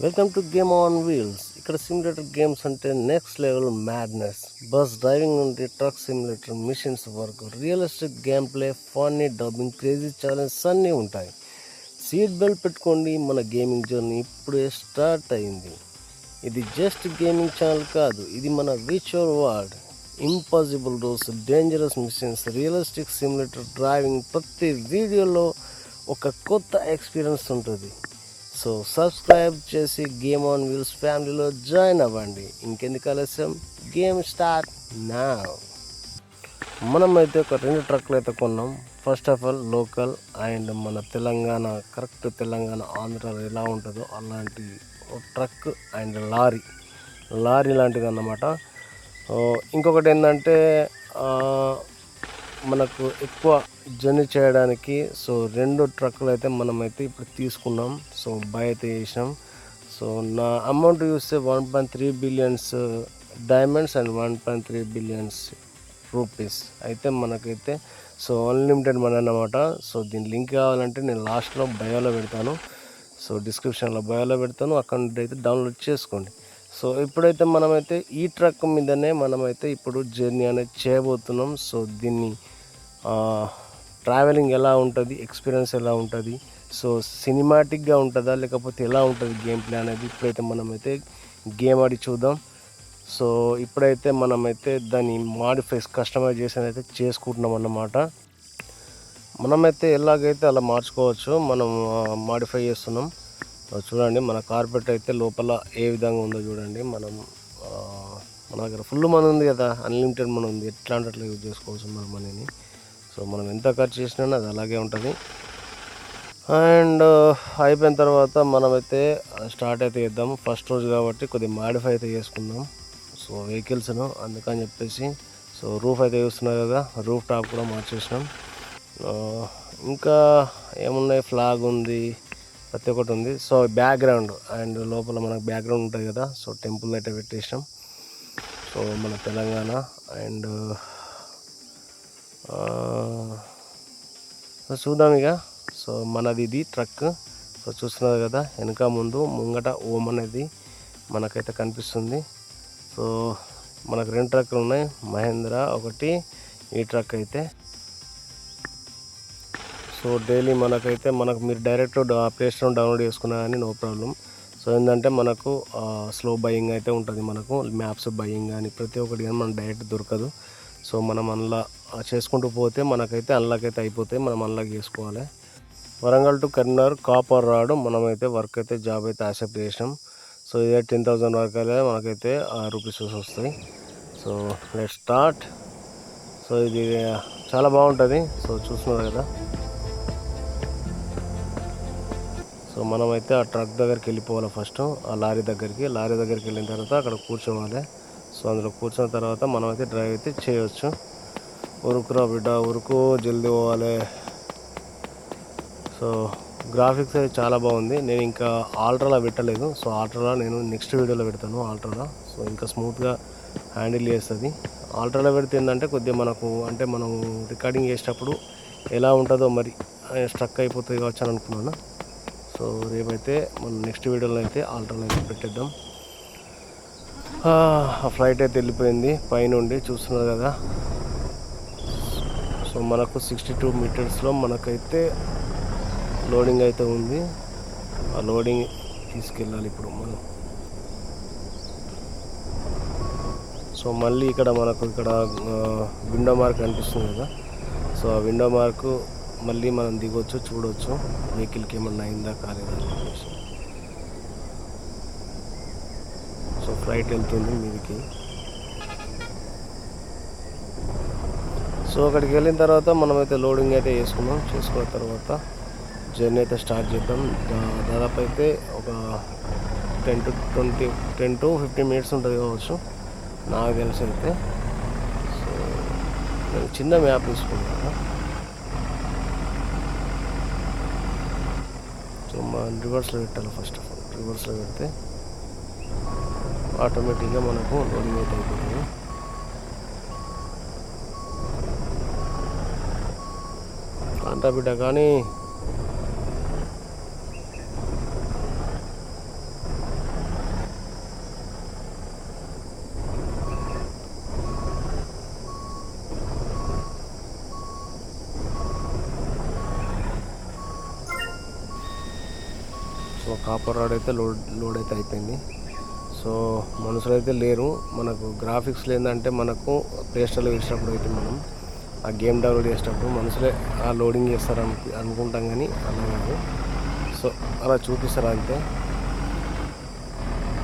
Welcome to game on wheels. ఇక్కడ simulator games అంటే next level madness. Bus driving నుండి truck simulator, machines వరకు realistic game play, funny dubbing, crazy challenge అన్నీ ఉంటాయి. Seat belt పెట్టుకోండి, మన గేమింగ్ జర్నీ ఇప్పుడే స్టార్ట్ అయింది. ఇది జస్ట్ గేమింగ్ ఛానల్ కాదు, ఇది మన virtual world. Impossible rules, dangerous machines, realistic simulator driving, ప్రతి వీడియోలో ఒక కొత్త ఎక్స్పీరియన్స్ ఉంటుంది. సో సబ్స్క్రైబ్ చేసి గేమ్ ఆన్ వీల్స్ ఫ్యామిలీలో జాయిన్ అవ్వండి. ఇంకెందుకు ఆలస్యం, గేమ్ స్టార్ట్ నా. మనమైతే ఒక 2 ట్రక్లు అయితే కొన్నాం. First of all local and మన తెలంగాణ, కరెక్ట్ తెలంగాణ ఆంధ్రాలో ఎలా ఉంటుందో అలాంటి ట్రక్ అండ్ లారీ లాంటిది అన్నమాట. ఇంకొకటి ఏంటంటే మనకు ఎక్కువ జర్నీ చేయడానికి. సో 2 ట్రక్కులు అయితే మనమైతే ఇప్పుడు తీసుకున్నాం. సో బై అయితే చేసినాం. సో నా అమౌంట్ చూస్తే 1.3 billions diamonds and 1.3 billions rupees అయితే మనకైతే. సో అన్లిమిటెడ్ మనీ అన్నమాట. సో దీని లింక్ కావాలంటే నేను లాస్ట్లో బయోలో పెడతాను. సో డిస్క్రిప్షన్లో బయోలో పెడతాను, అక్కడ నుండి అయితే డౌన్లోడ్ చేసుకోండి. సో ఇప్పుడైతే మనమైతే ఈ ట్రక్ మీదనే మనమైతే ఇప్పుడు జర్నీ అనేది చేయబోతున్నాం. సో దీన్ని ట్రావెలింగ్ ఎలా ఉంటుంది, ఎక్స్పీరియన్స్ ఎలా ఉంటుంది, సో సినిమాటిక్గా ఉంటుందా లేకపోతే ఎలా ఉంటుంది గేమ్ ప్లే అనేది ఇప్పుడైతే మనమైతే గేమ్ ఆడి చూద్దాం. సో ఇప్పుడైతే మనమైతే దాన్ని కస్టమైజేషన్ అయితే చేసుకుంటున్నాం అన్నమాట. మనమైతే ఎలాగైతే అలా మార్చుకోవచ్చు, మనం మాడిఫై చేస్తున్నాం. చూడండి, మన కార్పెట్ అయితే లోపల ఏ విధంగా ఉందో చూడండి. మన దగ్గర ఫుల్ మనీ ఉంది కదా, అన్లిమిటెడ్ మనీ ఉంది, ఎట్లా అంటే అట్లా యూజ్ చేసుకోవచ్చు మన మనీని. సో మనం ఎంత ఖర్చు చేసినా అది అలాగే ఉంటుంది. అండ్ అయిపోయిన తర్వాత మనమైతే స్టార్ట్ అయితే చేద్దాం. ఫస్ట్ రోజు కాబట్టి కొద్దిగా మాడిఫై అయితే చేసుకుందాం. సో వెహికల్స్ను అందుకని చెప్పేసి. సో రూఫ్ అయితే చూస్తున్నారు కదా, రూఫ్ టాప్ కూడా మార్చేసినాం. ఇంకా ఏమున్నాయి, ఫ్లాగ్ ఉంది, ప్రతి ఒక్కటి ఉంది. సో బ్యాక్గ్రౌండ్ అండ్ లోపల మనకు బ్యాక్గ్రౌండ్ ఉంటుంది కదా, సో టెంపుల్ అయితే పెట్టేసినాం. సో మన తెలంగాణ అండ్ చూద్దాం ఇక. సో మనది ఇది ట్రక్. సో చూస్తున్నారు కదా, వెనక ముంగట ఓం అనేది మనకైతే కనిపిస్తుంది. సో మనకు 2 ట్రక్కులు ఉన్నాయి, మహేంద్ర ఒకటి, ఈ ట్రక్ అయితే. సో డైలీ మనకు మీరు డైరెక్ట్ ప్లే స్టోర్ డౌన్లోడ్ చేసుకున్నా కానీ నో ప్రాబ్లం. సో ఏంటంటే మనకు స్లో బయింగ్ అయితే ఉంటుంది, మనకు మ్యాప్స్ బయింగ్ కానీ ప్రతి ఒక్కటి కానీ మనకు డైరెక్ట్ దొరకదు. సో మనం అందులో చేసుకుంటూ పోతే మనకైతే అన్లాక్ అయితే అయిపోతాయి, మనం అన్లాక్ చేసుకోవాలి. Warangal to Karimnagar copper rod మనమైతే వర్క్ అయితే జాబ్ అయితే యాక్సెప్ట్ చేసినాం. సో ఇదే 10,000 వరకు అయితే మనకైతే రూపీస్ వస్తాయి. So let start. సో ఇది చాలా బాగుంటుంది. సో చూస్తున్నారు కదా. సో మనమైతే ఆ ట్రక్ దగ్గరికి వెళ్ళిపోవాలి ఫస్ట్, ఆ లారీ దగ్గరికి వెళ్ళిన తర్వాత అక్కడ కూర్చోవాలి. సో అందులో కూర్చున్న తర్వాత మనమైతే డ్రైవ్ అయితే చేయవచ్చు. ఉరుకురా బిడ్డ ఉరుకు, జల్దీ పోవాలి. సో గ్రాఫిక్స్ అయితే చాలా బాగుంది. నేను ఇంకా ఆల్ట్రాలో పెట్టలేదు. సో ఆల్ట్రాలో నేను నెక్స్ట్ వీడియోలో పెడతాను. ఆల్ట్రాలో సో ఇంకా స్మూత్గా హ్యాండిల్ చేస్తుంది. ఆల్ట్రాలో పెడితే ఏంటంటే కొద్దిగా మనం రికార్డింగ్ చేసేటప్పుడు ఎలా ఉంటుందో మరి స్ట్రక్ అయిపోతుంది కావచ్చు అని అనుకున్నాను. సో రేపైతే మనం నెక్స్ట్ వీడియోలో అయితే ఆల్ట్రాలో అయితే పెట్టేద్దాం. ఆ ఫ్లైట్ అయితే వెళ్ళిపోయింది పైనుండి, చూస్తున్నారు కదా. సో మనకు 62 మీటర్స్లో మనకైతే లోడింగ్ అయితే ఉంది. ఆ లోడింగ్ తీసుకెళ్ళాలి ఇప్పుడు మనం. సో మళ్ళీ ఇక్కడ విండో మార్క్ కనిపిస్తుంది కదా. సో ఆ విండో మార్కు మళ్ళీ మనం దిగొచ్చు, చూడవచ్చు వెహికల్కి ఏమన్నా అయిందా కాలేదా అని చెప్పేసి. సో ఫ్లైట్ వెళ్తుంది మీదికి. సో అక్కడికి వెళ్ళిన తర్వాత మనమైతే లోడింగ్ అయితే చేసుకున్న తర్వాత జర్నీ అయితే స్టార్ట్ చేద్దాం. దాదాపు అయితే ఒక 10 to 15 మినిట్స్ ఉంటుంది కావచ్చు నాకు తెలిసి అయితే. సో నేను చిన్న మ్యాప్ తీసుకున్నాను. సో మనం రివర్స్లో పెట్టాలి. ఫస్ట్ ఆఫ్ ఆల్ రివర్స్లో పెడితే ఆటోమేటిక్గా మనకు లోడింగ్ అయితే అయిపోతుంది. కాంటా బిడ్డ కానీ సో కాపర్ రాడ్ అయితే లోడ్ అయితే అయిపోయింది. సో మనుషులు అయితే లేరు. మనకు గ్రాఫిక్స్ ఏంటంటే మనకు ప్లే స్టోర్లో వేసినప్పుడు అయితే మనం ఆ గేమ్ డౌన్లోడ్ చేసేటప్పుడు మనుషులే ఆ లోడింగ్ చేస్తారు అనుకుంటాం, కానీ అలా కాదు. సో అలా చూపిస్తారు అంతే.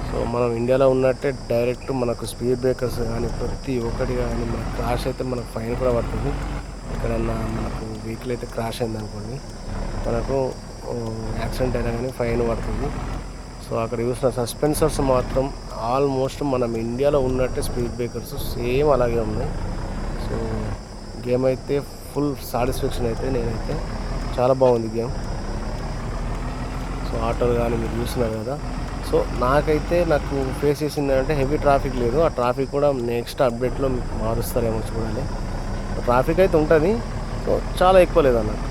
సో మనం ఇండియాలో ఉన్నట్టే డైరెక్ట్ మనకు స్పీడ్ బ్రేకర్స్ కానీ ప్రతి ఒక్కటి కానీ మనకు క్రాష్ అయితే మనకు ఫైన్ కూడా పడుతుంది. ఎక్కడన్నా మనకు వెహికల్ అయితే క్రాష్ అయింది అనుకోండి, మనకు యాక్సిడెంట్ అయినా కానీ ఫైన్ పడుతుంది. సో అక్కడ చూసిన సస్పెన్సర్స్ మాత్రం ఆల్మోస్ట్ మనం ఇండియాలో ఉన్నట్టే స్పీడ్ బ్రేకర్స్ సేమ్ అలాగే ఉన్నాయి. సో గేమ్ అయితే ఫుల్ సాటిస్ఫాక్షన్ అయితే నేనైతే చాలా బాగుంది గేమ్. సో ఆటోలు కానీ మీరు చూస్తున్నారు కదా. సో నాకు ఫేస్ చేసింది అంటే హెవీ ట్రాఫిక్ లేదు. ఆ ట్రాఫిక్ కూడా నెక్స్ట్ అప్డేట్లో మారుస్తారేమో చూడాలి. ట్రాఫిక్ అయితే ఉంటుంది, సో చాలా ఎక్కువ లేదన్నట్టు.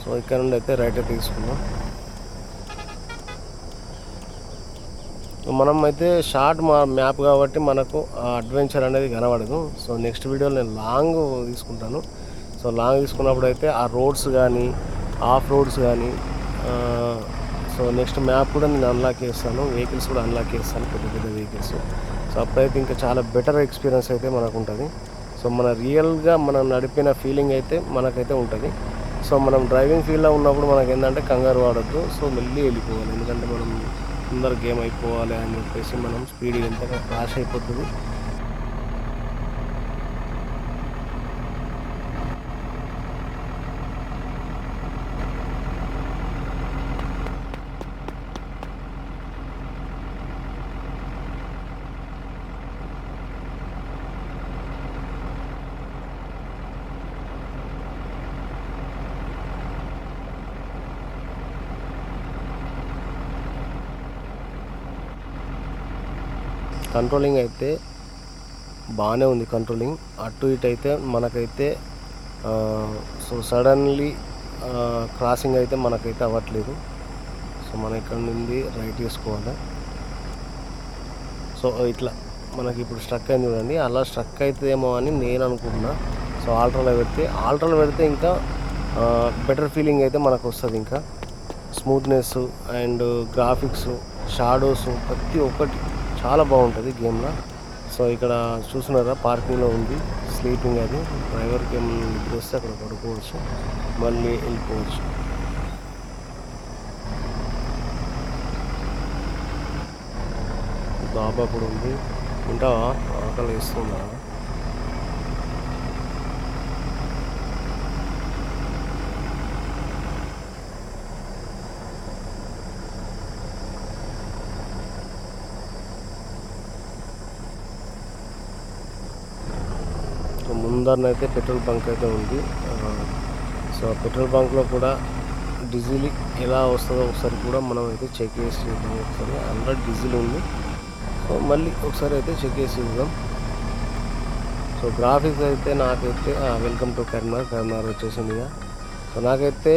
సో ఇక్కడ నుండి అయితే రైట్ అయితే తీసుకుందాం. మనం అయితే షార్ట్ మ్యాప్ కాబట్టి మనకు అడ్వెంచర్ అనేది కనబడదు. సో నెక్స్ట్ వీడియోలో నేను లాంగ్ తీసుకుంటాను. సో లాంగ్ తీసుకున్నప్పుడు అయితే ఆ రోడ్స్ కానీ ఆఫ్ రోడ్స్ కానీ సో నెక్స్ట్ మ్యాప్ కూడా నేను అన్లాక్ చేస్తాను, వెహికల్స్ కూడా అన్లాక్ చేస్తాను, పెద్ద పెద్ద వెహికల్స్. సో అప్పుడైతే ఇంకా చాలా బెటర్ ఎక్స్పీరియన్స్ అయితే మనకు ఉంటుంది. సో మన రియల్గా మనం నడిపిన ఫీలింగ్ అయితే మనకైతే ఉంటుంది. సో మనం డ్రైవింగ్ ఫీల్డ్లో ఉన్నప్పుడు మనకు ఏంటంటే కంగారు వాడద్దు. సో మళ్ళీ వెళ్ళిపోవాలి, ఎందుకంటే మనం తొందర గేమ్ అయిపోవాలి అని చెప్పేసి మనం స్పీడ్గా వెళ్తే క్రాష్ అయిపోతుంది. కంట్రోలింగ్ అయితే బాగానే ఉంది. కంట్రోలింగ్ అటు ఇటు అయితే మనకైతే సో సడన్లీ క్రాసింగ్ అయితే మనకైతే అవ్వట్లేదు. సో మనం ఇక్కడ నుండి రైట్ తీసుకోవాలి. సో ఇట్లా మనకి ఇప్పుడు స్ట్రక్ అయింది చూడండి, అలా స్ట్రక్ అవుతుందేమో అని నేను అనుకుంటున్నా. సో ఆల్ట్రాలో పెడితే ఇంకా బెటర్ ఫీలింగ్ అయితే మనకు వస్తుంది. ఇంకా స్మూత్నెస్ అండ్ గ్రాఫిక్స్, షాడోస్ ప్రతి ఒక్కటి చాలా బాగుంటుంది గేమ్లో. సో ఇక్కడ చూస్తున్నారా పార్కింగ్లో ఉంది స్లీపింగ్, అది డ్రైవర్కి ఏమైనా నిద్ర వస్తే అక్కడ పడుకోవచ్చు, మళ్ళీ వెళ్ళిపోవచ్చు. దాబా కూడా ఉంది. ఉంటావా? ఆకలి వేస్తుందా? ముందరనైతే పెట్రోల్ బంక్ అయితే ఉంది. సో పెట్రోల్ బంక్లో కూడా డీజిల్ ఎలా వస్తుందో ఒకసారి కూడా మనం అయితే చెక్ చేసి చూద్దాం. ఒకసారి 100 డీజిల్ ఉంది. సో మళ్ళీ ఒకసారి అయితే చెక్ చేసి చూద్దాం. సో గ్రాఫిక్స్ అయితే నాకైతే వెల్కమ్ టు కరీంనగర్ వచ్చేసింది. సో నాకైతే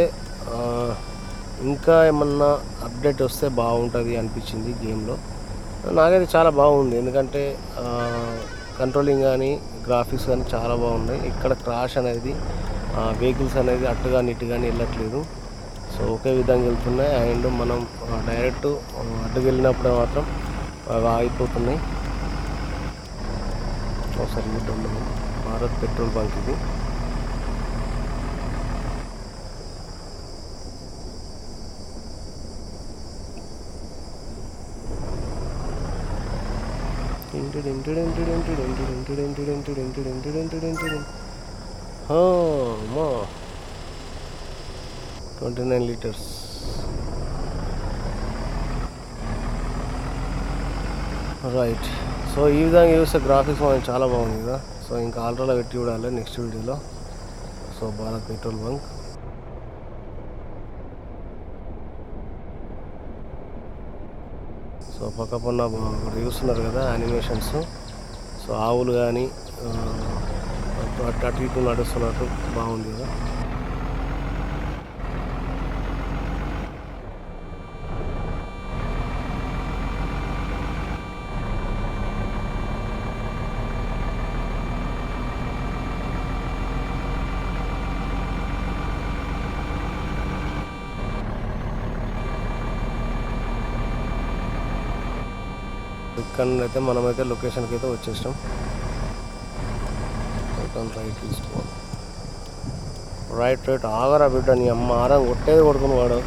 ఇంకా ఏమన్నా అప్డేట్ వస్తే బాగుంటుంది అనిపించింది గేమ్లో. నాకైతే చాలా బాగుంది, ఎందుకంటే కంట్రోలింగ్ కానీ గ్రాఫిక్స్ కానీ చాలా బాగున్నాయి. ఇక్కడ క్రాష్ అనేది వెహికల్స్ అనేది అటు కానీ ఇటు కానీ వెళ్ళట్లేదు. సో ఒకే విధంగా వెళ్తున్నాయి. అండ్ మనం డైరెక్ట్ అడ్డుకు వెళ్ళినప్పుడు మాత్రం ఆగిపోతున్నాయి. ఒకసారి చూద్దాం మనం. భారత్ పెట్రోల్ బంక్ ఇది. అమ్మా 29 లీటర్స్. రైట్. సో ఈ విధంగా చూస్తే గ్రాఫిక్స్ మనకి చాలా బాగుంది కదా. సో ఇంకా ఆల్ట్రాలో పెట్టి చూడాలి నెక్స్ట్ వీడియోలో. So Bharat petrol bunk. So పక్కపన్న చూస్తున్నారు కదా యానిమేషన్స్. సో ఆవులు కానీ అటు ఇటు నడుస్తున్నట్టు బాగుంది కదా. ఇక్కడ నుండి అయితే మనమైతే లొకేషన్కి అయితే వచ్చేసాం. రైట్ తీసుకో, రైట్ ఆగరా బిడ్డ, నీ అమ్మ ఆరం కొట్టేది కొడుకుని వాడు.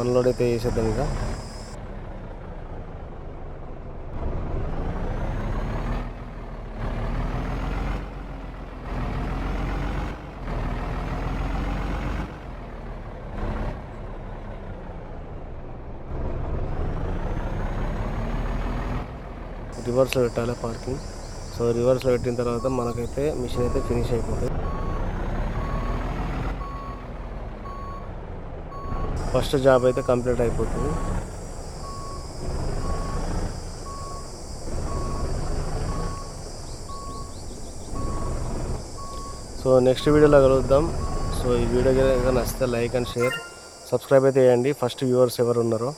అన్లోడ్ అయితే చేసేద్దాం ఇక. రివర్స్లో పెట్టాలి పార్కింగ్. సో రివర్స్లో పెట్టిన తర్వాత మనకైతే మిషన్ అయితే ఫినిష్ అయిపోతుంది. ఫస్ట్ జాబ్ అయితే కంప్లీట్ అయిపోతుంది. సో నెక్స్ట్ వీడియోలో కలుద్దాం. సో ఈ వీడియో కనుక నచ్చితే లైక్ అండ్ షేర్, సబ్స్క్రైబ్ అయితే చేయండి ఫస్ట్ వ్యూవర్స్ ఎవరు ఉన్నారో.